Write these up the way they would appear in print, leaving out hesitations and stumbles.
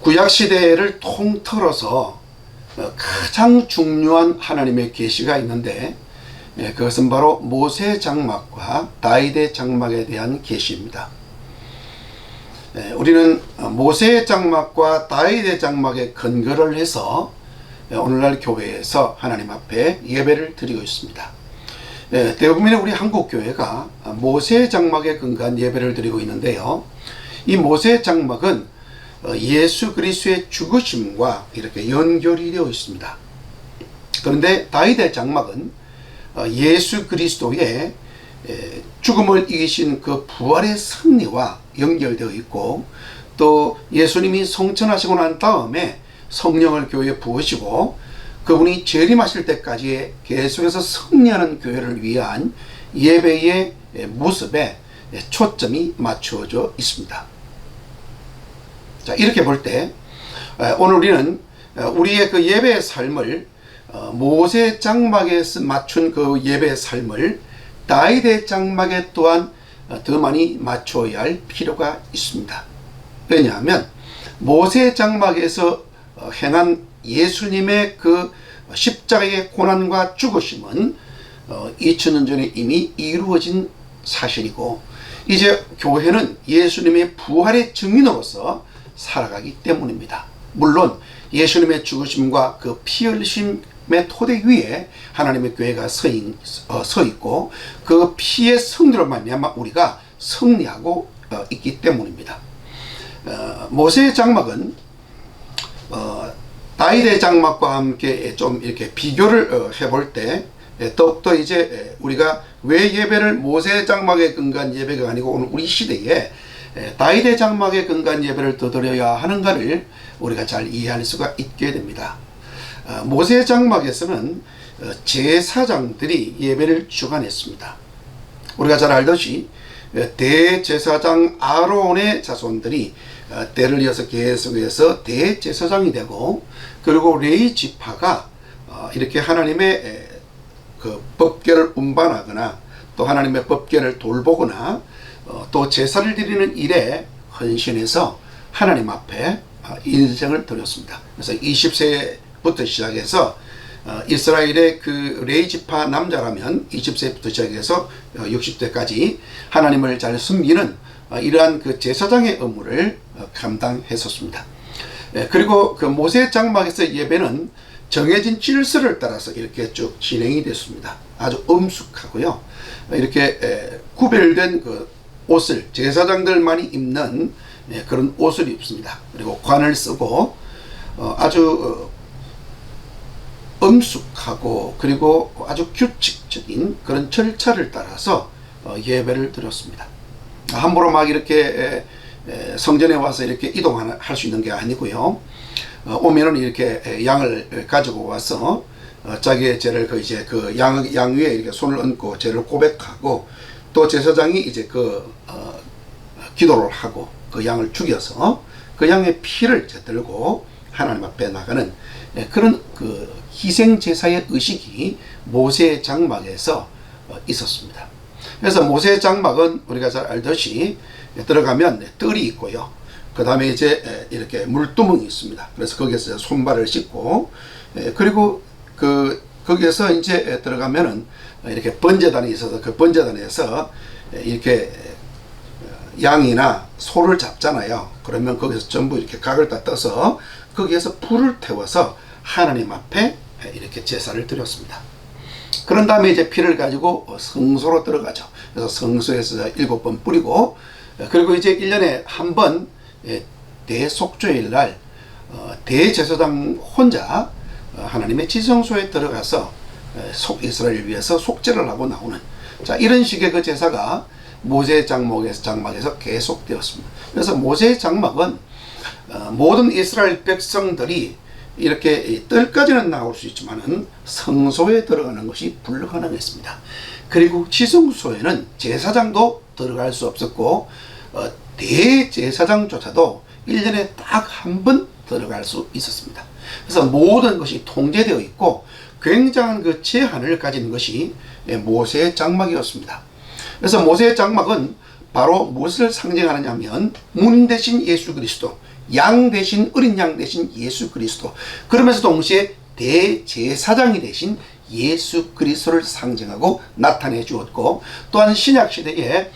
구약 시대를 통틀어서 가장 중요한 하나님의 계시가 있는데, 그것은 바로 모세 장막과 다윗의 장막에 대한 계시입니다. 우리는 모세의 장막과 다윗의 장막에 근거를 해서 오늘날 교회에서 하나님 앞에 예배를 드리고 있습니다. 대부분의 우리 한국 교회가 모세의 장막에 근거한 예배를 드리고 있는데요, 이 모세의 장막은 예수 그리스도의 죽으심과 이렇게 연결이 되어 있습니다. 그런데 다윗의 장막은 예수 그리스도의 죽음을 이기신 그 부활의 승리와 연결되어 있고, 또 예수님이 성천하시고 난 다음에 성령을 교회에 부으시고 그분이 재림하실 때까지 계속해서 승리하는 교회를 위한 예배의 모습에 초점이 맞추어져 있습니다. 자, 이렇게 볼 때 오늘 우리는 우리의 그 예배의 삶을 모세 장막에서 맞춘 그 예배의 삶을 다윗의 장막에 또한 더 많이 맞춰야 할 필요가 있습니다. 왜냐하면 모세 장막에서 행한 예수님의 그 십자가의 고난과 죽으심은 2000년 전에 이미 이루어진 사실이고, 이제 교회는 예수님의 부활의 증인으로서 살아가기 때문입니다. 물론 예수님의 죽으심과 그 피 흘리심의 토대 위에 하나님의 교회가 서 있고, 그 피의 승리로 말미암아 우리가 승리하고 있기 때문입니다. 모세의 장막은 다윗의 장막과 함께 좀 이렇게 비교를 해볼 때 더욱더 이제 우리가 왜 예배를 모세의 장막에 근거한 예배가 아니고 오늘 우리 시대에 다윗의 장막에 근거한 예배를 더 드려야 하는가를 우리가 잘 이해할 수가 있게 됩니다. 모세의 장막에서는 제사장들이 예배를 주관했습니다. 우리가 잘 알듯이 대제사장 아론의 자손들이 때를 이어서 계속해서 대제사장이 되고, 그리고 레위 지파가 이렇게 하나님의 그 법궤를 운반하거나 또 하나님의 법궤를 돌보거나 또 제사를 드리는 일에 헌신해서 하나님 앞에 인생을 드렸습니다. 그래서 20세부터 시작해서 이스라엘의 그 레위 지파 남자라면 20세부터 시작해서 60세까지 하나님을 잘 섬기는 이러한 그 제사장의 업무를 감당했었습니다. 그리고 그 모세 장막에서 예배는 정해진 질서를 따라서 이렇게 쭉 진행이 됐습니다. 아주 엄숙하고요, 이렇게 구별된 그 옷을 제사장들만이 입는 그런 옷을 입습니다. 그리고 관을 쓰고 아주 엄숙하고 그리고 아주 규칙적인 그런 절차를 따라서 예배를 드렸습니다. 함부로 막 이렇게 성전에 와서 이렇게 이동할 수 있는 게 아니고요, 오면은 이렇게 양을 가지고 와서 자기의 죄를 이제 그 양 위에 이렇게 손을 얹고 죄를 고백하고, 또 제사장이 이제 기도를 하고 그 양을 죽여서 그 양의 피를 들고 하나님 앞에 나가는 그런 그 희생 제사의 의식이 모세 장막에서 있었습니다. 그래서 모세 장막은 우리가 잘 알듯이 들어가면 뜰이 있고요, 그 다음에 이제 이렇게 물두멍이 있습니다. 그래서 거기에서 손발을 씻고, 그리고 거기에서 이제 들어가면은 이렇게 번제단이 있어서 그 번제단에서 이렇게 양이나 소를 잡잖아요. 그러면 거기서 전부 이렇게 각을 다 떠서 거기에서 불을 태워서 하나님 앞에 이렇게 제사를 드렸습니다. 그런 다음에 이제 피를 가지고 성소로 들어가죠. 그래서 성소에서 7번 뿌리고, 그리고 이제 1년에 한 번 대속죄일 날 대제사장 혼자 하나님의 지성소에 들어가서 이스라엘을 위해서 속죄를 하고 나오는, 자, 이런 식의 그 제사가 모세 장막에서 계속되었습니다. 그래서 모세 장막은 모든 이스라엘 백성들이 이렇게 뜰까지는 나올 수 있지만은 성소에 들어가는 것이 불가능했습니다. 그리고 지성소에는 제사장도 들어갈 수 없었고, 대제사장조차도 1년에 딱 한 번 들어갈 수 있었습니다. 그래서 모든 것이 통제되어 있고 굉장한 그 제한을 가진 것이 모세의 장막이었습니다. 그래서 모세의 장막은 바로 무엇을 상징하느냐 하면 문 대신 예수 그리스도, 양 대신, 어린 양 대신 예수 그리스도, 그러면서 동시에 대제사장이 대신 예수 그리스도를 상징하고 나타내 주었고, 또한 신약 시대에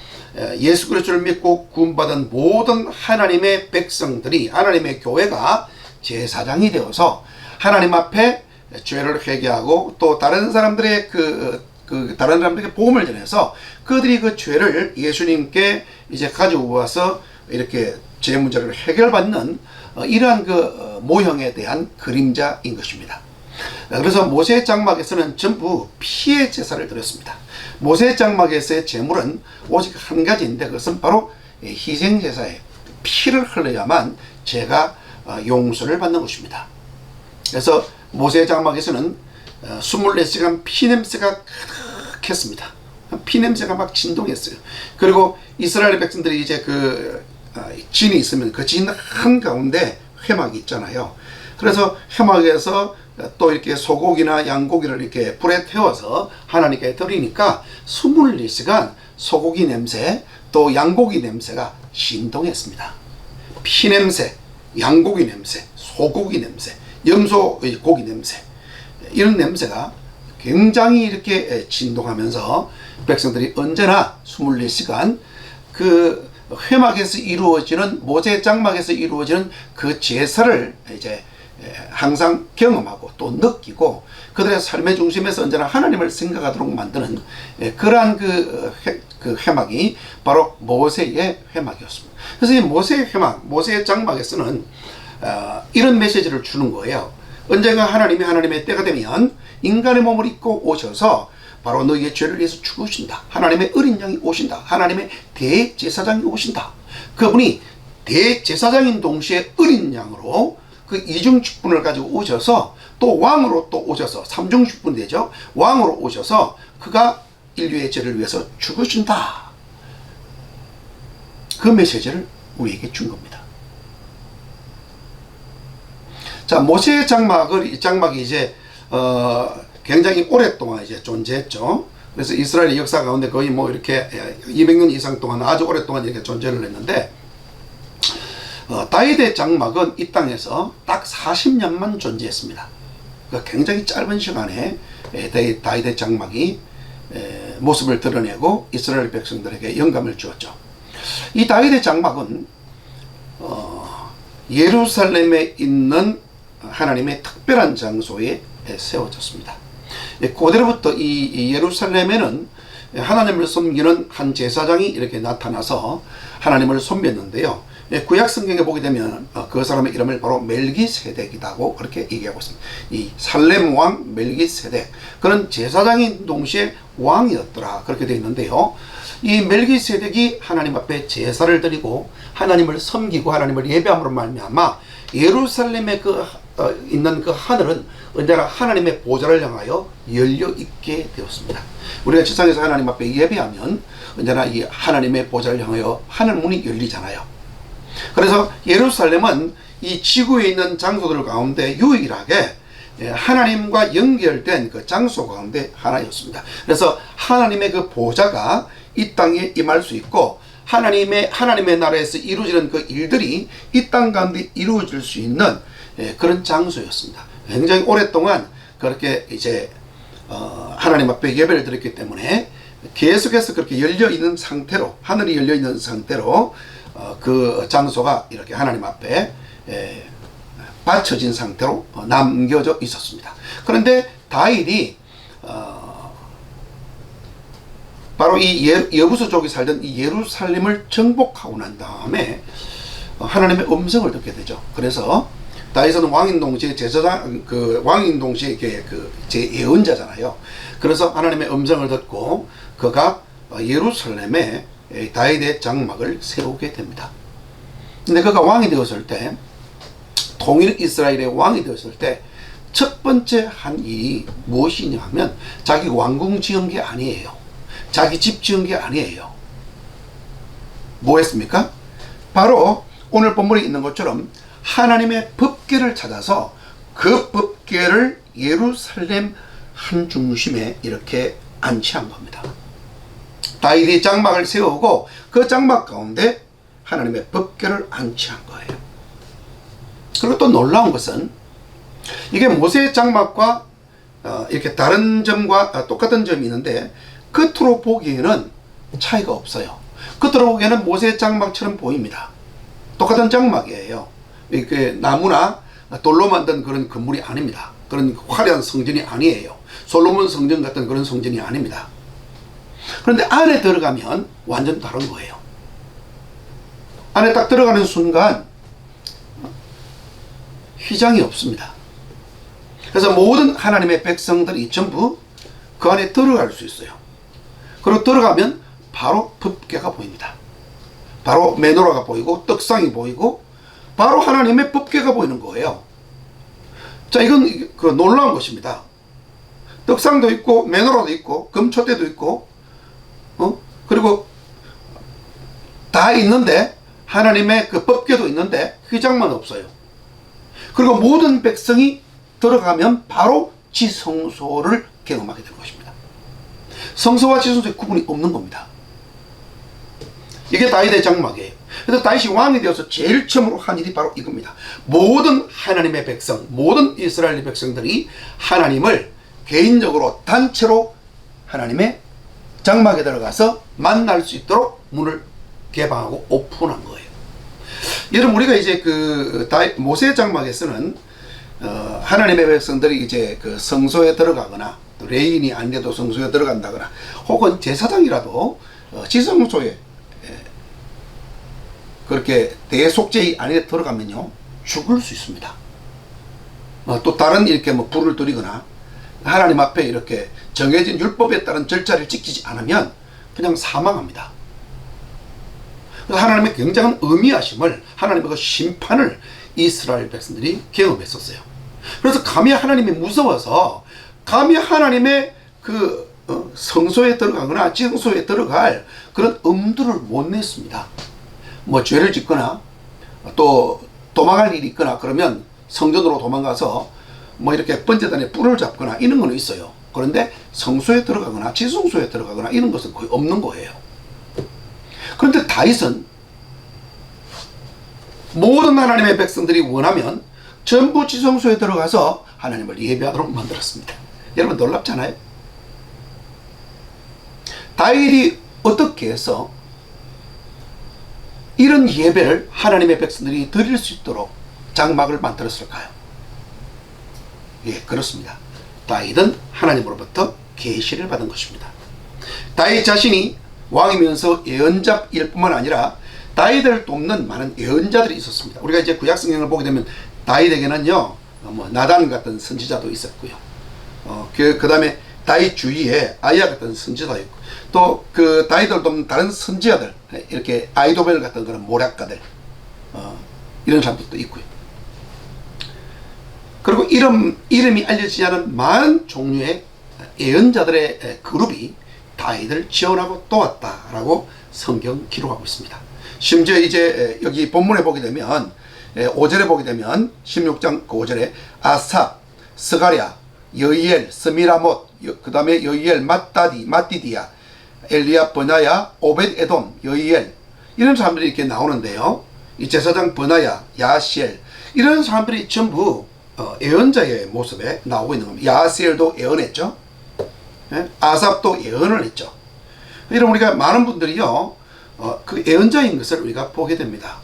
예수 그리스도를 믿고 구원받은 모든 하나님의 백성들이, 하나님의 교회가 제사장이 되어서 하나님 앞에 죄를 회개하고 또 다른 사람들의 다른 사람들에게 복음을 전해서 그들이 그 죄를 예수님께 이제 가지고 와서 이렇게 죄 문제를 해결받는 이러한 그 모형에 대한 그림자인 것입니다. 그래서 모세의 장막에서는 전부 피의 제사를 드렸습니다. 모세의 장막에서의 제물은 오직 한 가지인데, 그것은 바로 희생제사의 피를 흘려야만 죄가 용서를 받는 것입니다. 그래서 모세의 장막에서는 24시간 피냄새가 가득했습니다. 피냄새가 막 진동했어요. 그리고 이스라엘 백성들이 이제 진이 있으면 그 진 한가운데 회막이 있잖아요. 그래서 회막에서 또 이렇게 소고기나 양고기를 이렇게 불에 태워서 하나님께 드리니까 24시간 소고기 냄새, 또 양고기 냄새가 진동했습니다. 피냄새, 양고기 냄새, 소고기 냄새, 염소의 고기 냄새, 이런 냄새가 굉장히 이렇게 진동하면서 백성들이 언제나 24시간 그 회막에서 이루어지는, 모세 장막에서 이루어지는 그 제사를 이제 항상 경험하고 또 느끼고 그들의 삶의 중심에서 언제나 하나님을 생각하도록 만드는 그러한 그 회막이 바로 모세의 회막이었습니다. 그래서 이 모세의 회막, 모세의 장막에서는 이런 메시지를 주는 거예요. 언젠가 하나님의 때가 되면 인간의 몸을 입고 오셔서 바로 너희의 죄를 위해서 죽으신다. 하나님의 어린 양이 오신다. 하나님의 대제사장이 오신다. 그분이 대제사장인 동시에 어린 양으로 그 이중직분을 가지고 오셔서 또 왕으로 또 오셔서 삼중직분 되죠. 왕으로 오셔서 그가 인류의 죄를 위해서 죽으신다. 그 메시지를 우리에게 준 겁니다. 자, 모세의 장막이 이제 굉장히 오랫동안 이제 존재했죠. 그래서 이스라엘의 역사 가운데 거의 뭐 이렇게 200년 이상 동안 아주 오랫동안 이렇게 존재를 했는데, 다윗의 장막은 이 땅에서 딱 40년만 존재했습니다. 그러니까 굉장히 짧은 시간에 다윗의 장막이 모습을 드러내고 이스라엘 백성들에게 영감을 주었죠. 이 다윗의 장막은 예루살렘에 있는 하나님의 특별한 장소에 세워졌습니다. 그대로부터 이 예루살렘에는 하나님을 섬기는 한 제사장이 이렇게 나타나서 하나님을 섬겼는데요. 구약 성경에 보게 되면 그 사람의 이름을 바로 멜기세덱이라고 그렇게 얘기하고 있습니다. 이 살렘 왕 멜기세덱, 그는 제사장인 동시에 왕이었더라, 그렇게 되어 있는데요. 이 멜기세덱이 하나님 앞에 제사를 드리고 하나님을 섬기고 하나님을 예배함으로 말미암아 예루살렘에 있는 그 하늘은 언제나 하나님의 보좌를 향하여 열려 있게 되었습니다. 우리가 지상에서 하나님 앞에 예배하면 언제나 이 하나님의 보좌를 향하여 하늘 문이 열리잖아요. 그래서 예루살렘은 이 지구에 있는 장소들 가운데 유일하게 하나님과 연결된 그 장소 가운데 하나였습니다. 그래서 하나님의 그 보좌가 이 땅에 임할 수 있고 하나님의 나라에서 이루어지는 그 일들이 이 땅 가운데 이루어질 수 있는 그런 장소였습니다. 굉장히 오랫동안 그렇게 이제 하나님 앞에 예배를 드렸기 때문에 계속해서 그렇게 열려 있는 상태로, 하늘이 열려 있는 상태로 그 장소가 이렇게 하나님 앞에 받쳐진 상태로 남겨져 있었습니다. 그런데 다윗이 바로 이 여부수족이 살던 이 예루살렘을 정복하고 난 다음에 하나님의 음성을 듣게 되죠. 그래서 다윗은 왕인 동시에 제사장, 왕인 동시에 제 예언자잖아요. 그래서 하나님의 음성을 듣고 그가 예루살렘에 다윗의 장막을 세우게 됩니다. 근데 그가 왕이 되었을 때, 통일 이스라엘의 왕이 되었을 때 첫 번째 한 일이 무엇이냐 하면 자기 왕궁 지은 게 아니에요. 자기 집 지은 게 아니에요. 뭐 했습니까? 바로 오늘 본문에 있는 것처럼 하나님의 법궤를 찾아서 그 법궤를 예루살렘 한 중심에 이렇게 안치한 겁니다. 다윗이 장막을 세우고 그 장막 가운데 하나님의 법궤를 안치한 거예요. 그리고 또 놀라운 것은 이게 모세의 장막과 이렇게 다른 점과 똑같은 점이 있는데 겉으로 보기에는 차이가 없어요. 겉으로 보기에는 모세의 장막처럼 보입니다. 똑같은 장막이에요. 이렇게 나무나 돌로 만든 그런 건물이 아닙니다. 그런 화려한 성전이 아니에요. 솔로몬 성전 같은 그런 성전이 아닙니다. 그런데 안에 들어가면 완전 다른 거예요. 안에 딱 들어가는 순간 휘장이 없습니다. 그래서 모든 하나님의 백성들이 전부 그 안에 들어갈 수 있어요. 그리고 들어가면 바로 법궤가 보입니다. 바로 메노라가 보이고 떡상이 보이고 바로 하나님의 법궤가 보이는 거예요. 자, 이건 그 놀라운 것입니다. 떡상도 있고 메노라도 있고 금초대도 있고 그리고 다 있는데 하나님의 그 법궤도 있는데 휘장만 없어요. 그리고 모든 백성이 들어가면 바로 지성소를 경험하게 될 것입니다. 성소와 지성소의 구분이 없는 겁니다. 이게 다윗의 장막이에요. 그래서 다윗이 왕이 되어서 제일 처음으로 한 일이 바로 이겁니다. 모든 하나님의 백성, 모든 이스라엘 백성들이 하나님을 개인적으로 단체로 하나님의 장막에 들어가서 만날 수 있도록 문을 개방하고 오픈한 거예요. 여러분, 우리가 이제 그 모세 장막에서는 하나님의 백성들이 이제 그 성소에 들어가거나 또 레인이 아닌데도 성소에 들어간다거나 혹은 제사장이라도 지성소에 그렇게 대속죄의 안에 들어가면요 죽을 수 있습니다. 또 다른 이렇게 뭐 불을 들이거나 하나님 앞에 이렇게 정해진 율법에 따른 절차를 지키지 않으면 그냥 사망합니다. 하나님의 굉장한 의미하심을, 하나님의 그 심판을 이스라엘 백성들이 경험했었어요. 그래서 감히 하나님이 무서워서 감히 하나님의 그 성소에 들어가거나 지성소에 들어갈 그런 엄두를 못 냈습니다. 뭐 죄를 짓거나 또 도망갈 일이 있거나 그러면 성전으로 도망가서 뭐 이렇게 번제단에 뿔을 잡거나 이런 거는 있어요. 그런데 성소에 들어가거나 지성소에 들어가거나 이런 것은 거의 없는 거예요. 그런데 다윗은 모든 하나님의 백성들이 원하면 전부 지성소에 들어가서 하나님을 예배하도록 만들었습니다. 여러분 놀랍잖아요. 다윗이 어떻게 해서 이런 예배를 하나님의 백성들이 드릴 수 있도록 장막을 만들었을까요? 예, 그렇습니다. 다윗은 하나님으로부터 계시를 받은 것입니다. 다윗 자신이 왕이면서 예언자일 뿐만 아니라 다윗을 돕는 많은 예언자들이 있었습니다. 우리가 이제 구약 성경을 보게 되면 다윗에게는요 뭐 나단 같은 선지자도 있었고요. 그 다음에 다윗 주위에 아이야 같은 선지자도 있고 또 그 다윗을 돕는 다른 선지자들 이렇게 아이도벨 같은 그런 모략가들 이런 사람들도 있고요. 그리고 이름이 알려지지 않은 많은 종류의 예언자들의 그룹이 다윗을 지원하고 도왔다라고 성경 기록하고 있습니다. 심지어 이제 여기 본문에 보게 되면 5절에 보게 되면 16장 5절에 아삽, 스가랴, 여이엘, 스미라못, 그 다음에 여이엘, 마띠디야, 엘리야, 버나야, 오벳 에돔, 여이엘 이런 사람들이 이렇게 나오는데요. 이 제사장 버나야, 야시엘 이런 사람들이 전부 예언자의 모습에 나오고 있는 겁니다. 야시엘도 예언했죠. 아삽도 예언을 했죠. 이런 우리가 많은 분들이요 그 예언자인 것을 우리가 보게 됩니다.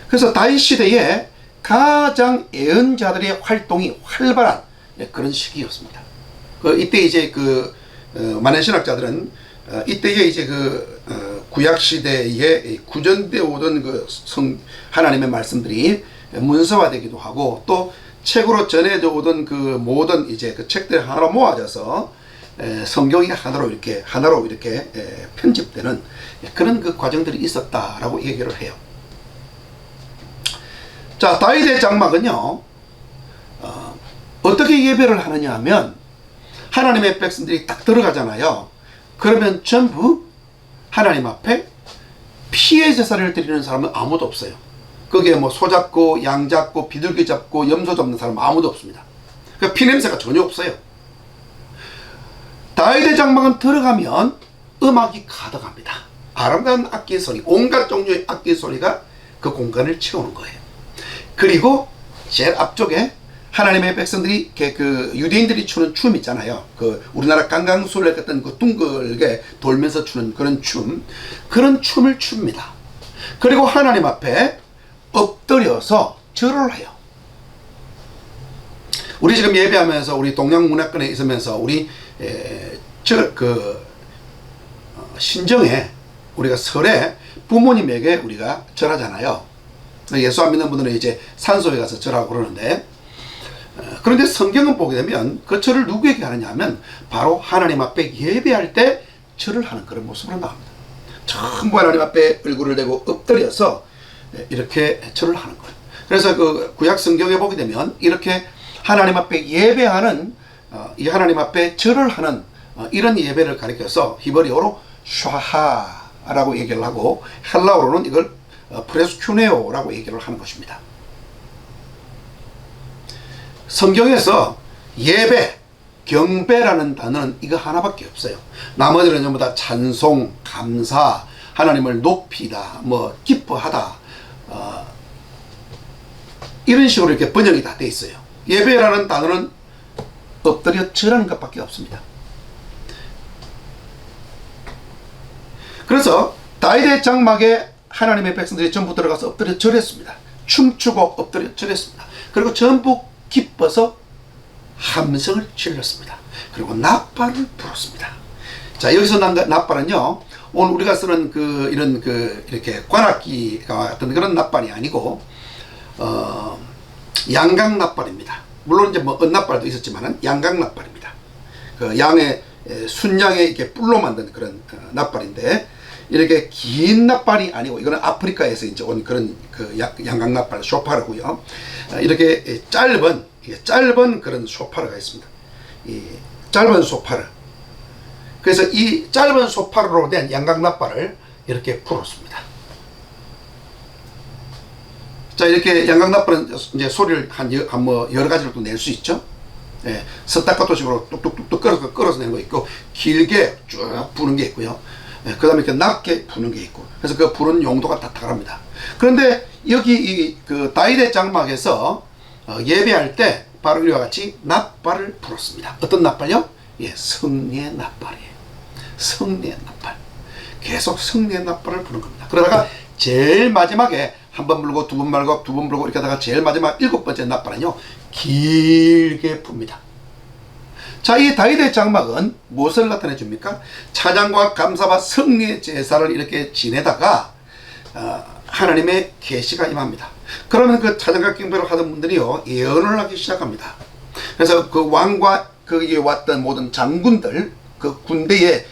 그래서 다윗 시대에 가장 예언자들의 활동이 활발한 그런 시기였습니다. 이때 이제 많은 신학자들은 이때에 이제 구약 시대에 구전되어 오던 하나님의 말씀들이 문서화되기도 하고 또 책으로 전해져 오던 모든 이제 책들 하나로 모아져서 성경이 하나로 이렇게 편집되는 그런 과정들이 있었다라고 얘기를 해요. 자, 다윗의 장막은요 어떻게 예배를 하느냐 하면 하나님의 백성들이 딱 들어가잖아요. 그러면 전부 하나님 앞에 피의 제사를 드리는 사람은 아무도 없어요. 거기에 뭐 소 잡고 양 잡고 비둘기 잡고 염소 잡는 사람 아무도 없습니다. 그 피냄새가 전혀 없어요. 다윗의 장막은 들어가면 음악이 가득합니다. 아름다운 악기 소리, 온갖 종류의 악기 소리가 그 공간을 채우는 거예요. 그리고 제일 앞쪽에 하나님의 백성들이 그 유대인들이 추는 춤 있잖아요. 그 우리나라 강강술래 같은 그 둥글게 돌면서 추는 그런 춤, 그런 춤을 춥니다. 그리고 하나님 앞에 엎드려서 절을 해요. 우리 지금 예배하면서 우리 동양문화권에 있으면서 우리 신정에 우리가 설에 부모님에게 우리가 절하잖아요. 예수 안 믿는 분들은 이제 산소에 가서 절하고 그러는데, 그런데 성경은 보게 되면 그 절을 누구에게 하느냐 하면 바로 하나님 앞에 예배할 때 절을 하는 그런 모습으로 나옵니다. 전부 하나님 앞에 얼굴을 대고 엎드려서 이렇게 절을 하는 거예요. 그래서 그 구약 성경에 보게 되면 이렇게 하나님 앞에 예배하는, 이 하나님 앞에 절을 하는 이런 예배를 가리켜서 히브리어로 샤하라고 얘기를 하고, 헬라어로는 이걸 프레스큐네오라고 얘기를 하는 것입니다. 성경에서 예배, 경배라는 단어는 이거 하나밖에 없어요. 나머지는 전부 다 찬송, 감사, 하나님을 높이다, 뭐 기뻐하다, 이런 식으로 이렇게 번역이 다 돼 있어요. 예배라는 단어는 엎드려 절하는 것밖에 없습니다. 그래서 다윗의 장막에 하나님의 백성들이 전부 들어가서 엎드려 절했습니다. 춤추고 엎드려 절했습니다. 그리고 전부 기뻐서 함성을 질렀습니다. 그리고 나팔을 불었습니다. 자, 여기서 난 나팔은요, 오늘 우리가 쓰는 이런 이렇게 관악기와 같은 그런 나팔이 아니고, 양각 나팔입니다. 물론 이제 뭐 은나팔도 있었지만은 양각 나팔입니다. 그 양의 순양의 이렇게 뿔로 만든 그런 나팔인데, 이렇게 긴 나팔이 아니고, 이거는 아프리카에서 이제 온 그런 양각 나팔, 쇼파르고요. 이렇게 짧은 그런 쇼파르가 있습니다. 이 짧은 쇼파르. 그래서 이 짧은 쇼파르로 된 양각 나팔을 이렇게 불었습니다. 자, 이렇게 양각 나팔은 이제 소리를 뭐 여러 가지로 또 낼 수 있죠. 예, 스타카토 식으로 뚝뚝뚝뚝 끌어서 내는 거 있고, 길게 쭉 부는 게 있고요. 예, 그 다음에 이렇게 낮게 부는 게 있고, 그래서 그 부는 용도가 다 다릅니다. 그런데 여기 그 다윗의 장막에서 예배할 때 바로 이와 같이 나팔을 불었습니다. 어떤 나팔요? 예, 승리의 나팔이에요. 승리의 나팔. 계속 승리의 나팔을 부는 겁니다. 그러다가 제일 마지막에 한 번 불고 두 번 불고 두 번 불고 이렇게 하다가 제일 마지막 7번째 나팔은요, 길게 붑니다. 자, 이 다윗의 장막은 무엇을 나타내 줍니까? 찬양과 감사와 승리의 제사를 이렇게 지내다가 하나님의 계시가 임합니다. 그러면 그 찬양과 경배를 하던 분들이요, 예언을 하기 시작합니다. 그래서 그 왕과 거기에 왔던 모든 장군들, 그 군대의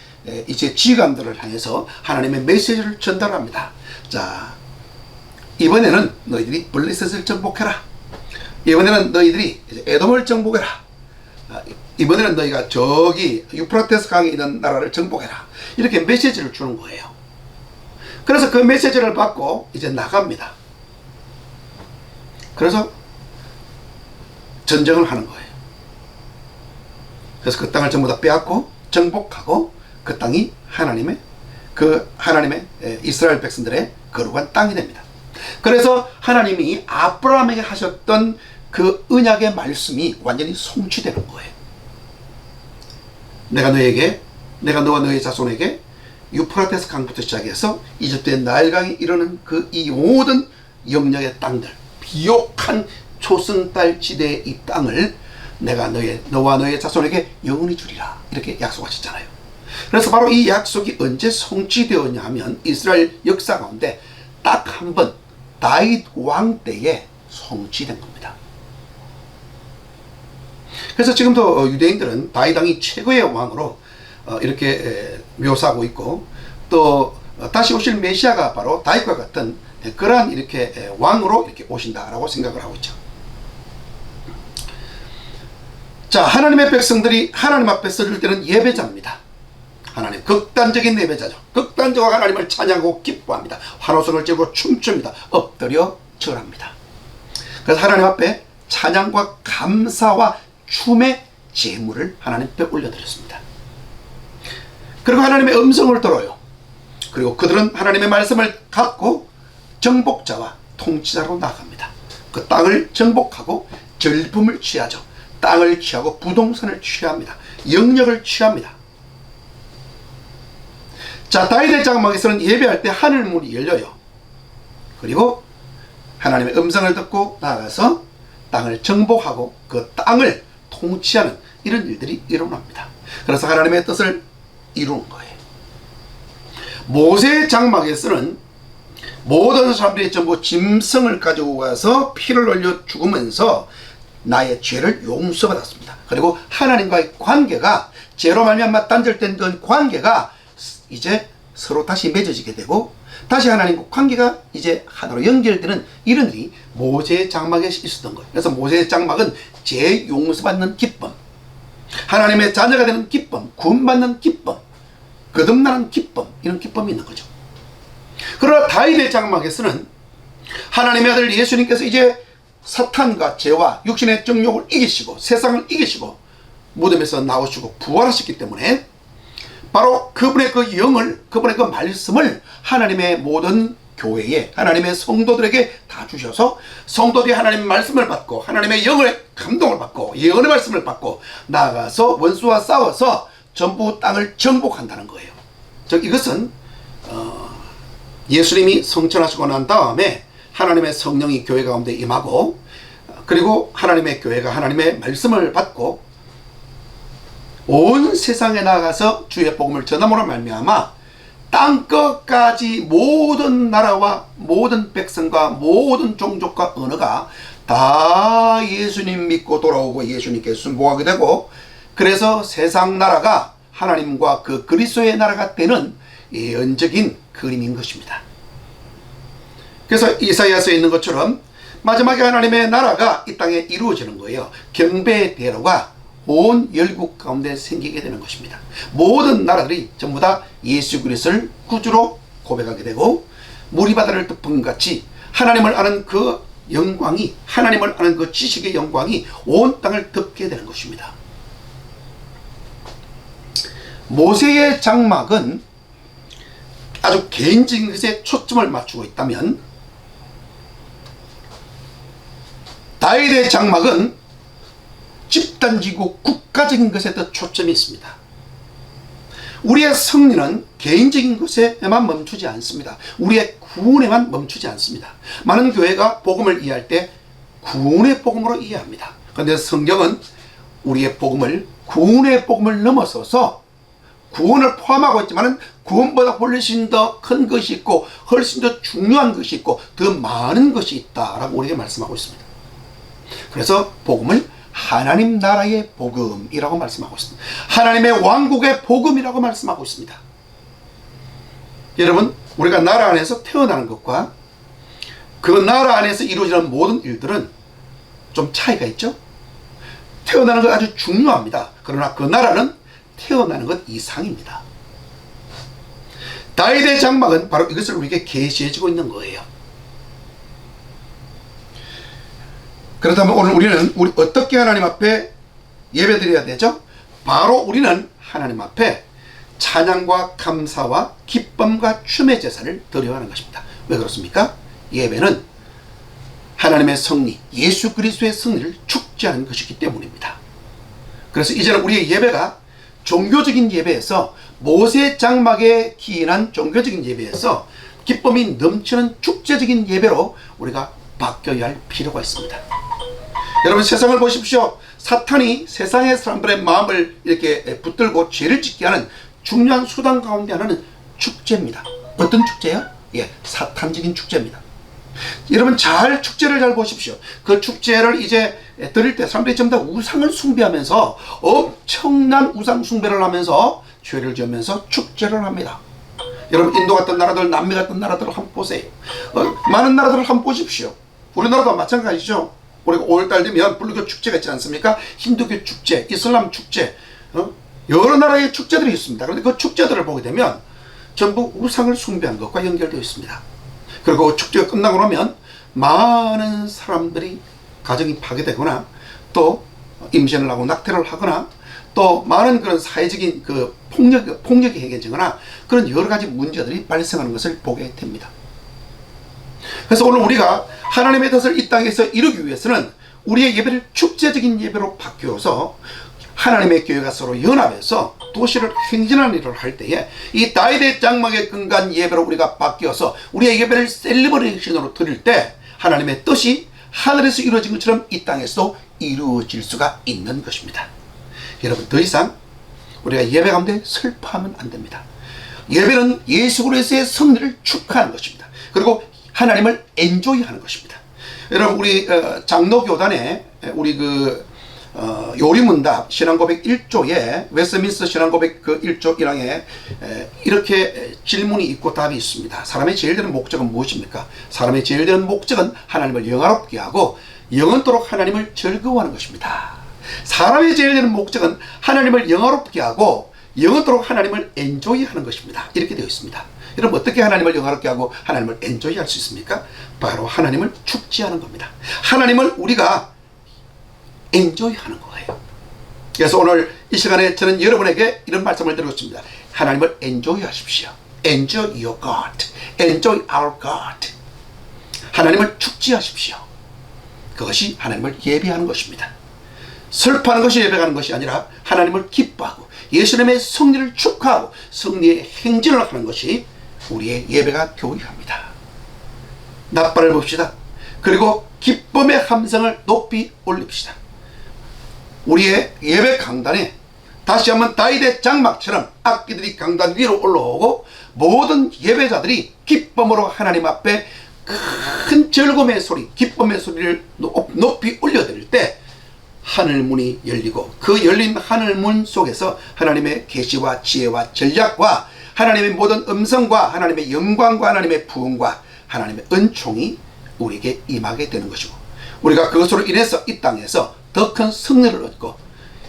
이제 지휘관들을 향해서 하나님의 메시지를 전달합니다. 자, 이번에는 너희들이 블레셋을 정복해라. 이번에는 너희들이 에돔을 정복해라. 이번에는 너희가 저기 유프라테스 강에 있는 나라를 정복해라. 이렇게 메시지를 주는 거예요. 그래서 그 메시지를 받고 이제 나갑니다. 그래서 전쟁을 하는 거예요. 그래서 그 땅을 전부 다 빼앗고 정복하고, 그 땅이 하나님의 이스라엘 백성들의 거룩한 땅이 됩니다. 그래서 하나님이 아브라함에게 하셨던 그 언약의 말씀이 완전히 성취되는 거예요. 내가 너와 너의 자손에게 유프라테스 강부터 시작해서 이집트의 나일강이 이르는 이 모든 영역의 땅들, 비옥한 초승달 지대의 이 땅을 내가 너와 너의 자손에게 영원히 주리라, 이렇게 약속하셨잖아요. 그래서 바로 이 약속이 언제 성취되었냐 하면 이스라엘 역사 가운데 딱 한 번, 다윗 왕 때에 성취된 겁니다. 그래서 지금도 유대인들은 다윗 왕이 최고의 왕으로 이렇게 묘사하고 있고, 또 다시 오실 메시아가 바로 다윗과 같은 그러한 이렇게 왕으로 이렇게 오신다라고 생각을 하고 있죠. 자, 하나님의 백성들이 하나님 앞에 서줄 때는 예배자입니다. 하나님, 극단적인 예배자죠. 극단적으로 하나님을 찬양하고 기뻐합니다. 환호성을 지르고 춤춥니다. 엎드려 절합니다. 그래서 하나님 앞에 찬양과 감사와 춤의 제물을 하나님 앞에 올려드렸습니다. 그리고 하나님의 음성을 들어요. 그리고 그들은 하나님의 말씀을 갖고 정복자와 통치자로 나갑니다. 그 땅을 정복하고 절품을 취하죠. 땅을 취하고 부동산을 취합니다. 영역을 취합니다. 자, 다윗의 장막에서는 예배할 때 하늘문이 열려요. 그리고 하나님의 음성을 듣고 나아가서 땅을 정복하고 그 땅을 통치하는 이런 일들이 일어납니다. 그래서 하나님의 뜻을 이루는 거예요. 모세의 장막에서는 모든 사람들이 전부 짐승을 가지고 와서 피를 흘려 죽으면서 나의 죄를 용서받았습니다. 그리고 하나님과의 관계가 죄로 말미암아 단절된 그 관계가 이제 서로 다시 맺어지게 되고 다시 하나님과 관계가 이제 하나로 연결되는 이런 일이 모세의 장막에 있었던 거예요. 그래서 모세의 장막은 죄 용서받는 기쁨, 하나님의 자녀가 되는 기쁨, 구원받는 기쁨, 거듭나는 기쁨, 이런 기쁨이 있는 거죠. 그러나 다윗의 장막에서는 하나님의 아들 예수님께서 이제 사탄과 죄와 육신의 정욕을 이기시고 세상을 이기시고 무덤에서 나오시고 부활하셨기 때문에 바로 그분의 그 영을, 그분의 그 말씀을 하나님의 모든 교회에, 하나님의 성도들에게 다 주셔서 성도들이 하나님의 말씀을 받고 하나님의 영의 감동을 받고 예언의 말씀을 받고 나아가서 원수와 싸워서 전부 땅을 정복한다는 거예요. 즉 이것은 예수님이 성천하시고 난 다음에 하나님의 성령이 교회 가운데 임하고 그리고 하나님의 교회가 하나님의 말씀을 받고 온 세상에 나가서 주의 복음을 전함으로 말미암아 땅끝까지 모든 나라와 모든 백성과 모든 종족과 언어가 다 예수님 믿고 돌아오고 예수님께 순복하게 되고 그래서 세상 나라가 하나님과 그 그리스도의 나라가 되는 예언적인 그림인 것입니다. 그래서 이사야서에 있는 것처럼 마지막에 하나님의 나라가 이 땅에 이루어지는 거예요. 경배의 대로가 온 열국 가운데 생기게 되는 것입니다. 모든 나라들이 전부 다 예수 그리스도를 구주로 고백하게 되고 물이 바다를 덮은 같이 하나님을 아는 그 영광이, 하나님을 아는 그 지식의 영광이 온 땅을 덮게 되는 것입니다. 모세의 장막은 아주 개인적인 것에 초점을 맞추고 있다면 다윗의 장막은 집단지고 국가적인 것에 더 초점이 있습니다. 우리의 승리는 개인적인 것에만 멈추지 않습니다. 우리의 구원에만 멈추지 않습니다. 많은 교회가 복음을 이해할 때 구원의 복음으로 이해합니다. 그런데 성경은 우리의 복음을, 구원의 복음을 넘어서서 구원을 포함하고 있지만 구원보다 훨씬 더 큰 것이 있고 훨씬 더 중요한 것이 있고 더 많은 것이 있다라고 우리에게 말씀하고 있습니다. 그래서 복음을 하나님 나라의 복음이라고 말씀하고 있습니다. 하나님의 왕국의 복음이라고 말씀하고 있습니다. 여러분, 우리가 나라 안에서 태어나는 것과 그 나라 안에서 이루어지는 모든 일들은 좀 차이가 있죠. 태어나는 것 아주 중요합니다. 그러나 그 나라는 태어나는 것 이상입니다. 다윗의 장막은 바로 이것을 우리에게 계시해주고 있는 거예요. 그렇다면 오늘 우리는 어떻게 하나님 앞에 예배드려야 되죠? 바로 우리는 하나님 앞에 찬양과 감사와 기쁨과 춤의 제사를 드려야 하는 것입니다. 왜 그렇습니까? 예배는 하나님의 승리, 예수 그리스도의 승리를 축제하는 것이기 때문입니다. 그래서 이제는 우리의 예배가 종교적인 예배에서 모세 장막에 기인한 종교적인 예배에서 기쁨이 넘치는 축제적인 예배로 우리가 바뀌어야 할 필요가 있습니다. 여러분, 세상을 보십시오. 사탄이 세상의 사람들의 마음을 이렇게 붙들고 죄를 짓게 하는 중요한 수단 가운데 하나는 축제입니다. 어떤 축제요? 예, 사탄적인 축제입니다. 여러분, 축제를 잘 보십시오. 그 축제를 이제 드릴 때 사람들이 전부 다 우상을 숭배하면서 엄청난 우상 숭배를 하면서 죄를 지으면서 축제를 합니다. 여러분, 인도 같은 나라들, 남미 같은 나라들을 한번 보세요. 많은 나라들을 한번 보십시오. 우리나라도 마찬가지죠. 우리가 5월달 되면 불교 축제가 있지 않습니까? 힌두교 축제, 이슬람 축제, 여러 나라의 축제들이 있습니다. 그런데 그 축제들을 보게 되면 전부 우상을 숭배한 것과 연결되어 있습니다. 그리고 축제가 끝나고 나면 많은 사람들이 가정이 파괴되거나 또 임신을 하고 낙태를 하거나 또 많은 그런 사회적인 그 폭력이 행해지거나 그런 여러 가지 문제들이 발생하는 것을 보게 됩니다. 그래서 오늘 우리가 하나님의 뜻을 이 땅에서 이루기 위해서는 우리의 예배를 축제적인 예배로 바뀌어서 하나님의 교회가 서로 연합해서 도시를 행진하는 일을 할 때에 이 다윗의 장막에 근간 예배로 우리가 바뀌어서 우리의 예배를 셀리브레이션으로 드릴 때 하나님의 뜻이 하늘에서 이루어진 것처럼 이 땅에서도 이루어질 수가 있는 것입니다. 여러분, 더 이상 우리가 예배 가운데 슬퍼하면 안 됩니다. 예배는 예수 그리스도의 승리를 축하하는 것입니다. 그리고 하나님을 엔조이하는 것입니다. 여러분, 우리 장로교단에 우리 요리문답 신앙고백 1조에 웨스트민스터 신앙고백 그 1조 1항에 이렇게 질문이 있고 답이 있습니다. 사람의 제일 되는 목적은 무엇입니까? 사람의 제일 되는 목적은 하나님을 영화롭게 하고 영원토록 하나님을 즐거워하는 것입니다. 사람의 제일 되는 목적은 하나님을 영화롭게 하고 영원토록 하나님을 엔조이하는 것입니다. 이렇게 되어 있습니다. 여러분, 어떻게 하나님을 영화롭게 하고 하나님을 엔조이할 수 있습니까? 바로 하나님을 축제하는 겁니다. 하나님을 우리가 엔조이하는 거예요. 그래서 오늘 이 시간에 저는 여러분에게 이런 말씀을 드리고 있습니다. 하나님을 엔조이하십시오. Enjoy your God. Enjoy our God. 하나님을 축제하십시오. 그것이 하나님을 예배하는 것입니다. 슬퍼하는 것이 예배하는 것이 아니라 하나님을 기뻐하고 예수님의 승리를 축하하고 승리의 행진을 하는 것이 우리의 예배가 되어야 합니다. 나팔을 봅시다. 그리고 기쁨의 함성을 높이 올립시다. 우리의 예배 강단에 다시 한번 다윗의 장막처럼 악기들이 강단 위로 올라오고 모든 예배자들이 기쁨으로 하나님 앞에 큰 즐거움의 소리, 기쁨의 소리를 높이 올려드릴 때 하늘문이 열리고 그 열린 하늘문 속에서 하나님의 계시와 지혜와 전략과 하나님의 모든 음성과 하나님의 영광과 하나님의 부흥과 하나님의 은총이 우리에게 임하게 되는 것이고 우리가 그것으로 인해서 이 땅에서 더 큰 승리를 얻고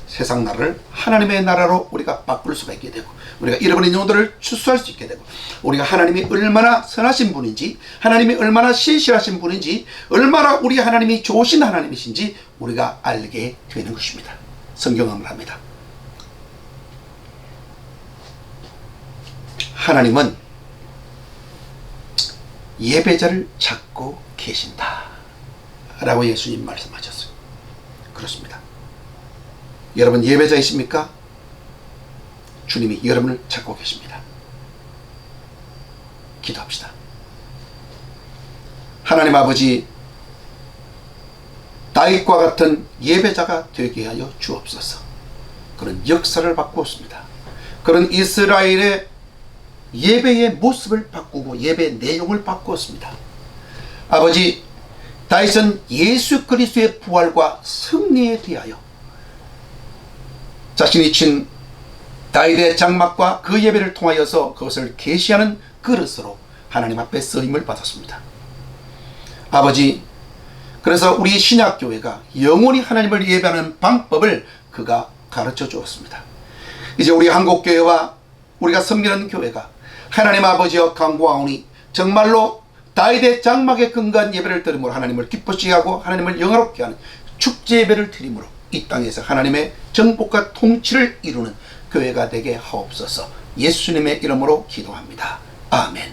세상 나라를 하나님의 나라로 우리가 바꿀 수가 있게 되고 우리가 잃어버린 영혼들을 추수할 수 있게 되고 우리가 하나님이 얼마나 선하신 분인지 하나님이 얼마나 신실하신 분인지 얼마나 우리 하나님이 좋으신 하나님이신지 우리가 알게 되는 것입니다. 성경은 말합니다. 하나님은 예배자를 찾고 계신다 라고 예수님 말씀하셨어요. 그렇습니다. 여러분 예배자이십니까? 주님이 여러분을 찾고 계십니다. 기도합시다. 하나님 아버지, 다윗과 같은 예배자가 되게 하여 주옵소서. 그런 역사를 바꾸었습니다. 그런 이스라엘의 예배의 모습을 바꾸고 예배 내용을 바꾸었습니다. 아버지, 다윗은 예수 그리스도의 부활과 승리에 대하여 자신이 친 다윗의 장막과 그 예배를 통하여서 그것을 계시하는 그릇으로 하나님 앞에 쓰임을 받았습니다. 아버지, 그래서 우리 신약교회가 영원히 하나님을 예배하는 방법을 그가 가르쳐 주었습니다. 이제 우리 한국교회와 우리가 섬기는 교회가 하나님 아버지여 간구하오니 정말로 다윗의 장막에 근거한 예배를 드림으로 하나님을 기쁘시게 하고 하나님을 영화롭게 하는 축제 예배를 드림으로 이 땅에서 하나님의 정복과 통치를 이루는 교회가 되게 하옵소서. 예수님의 이름으로 기도합니다. 아멘.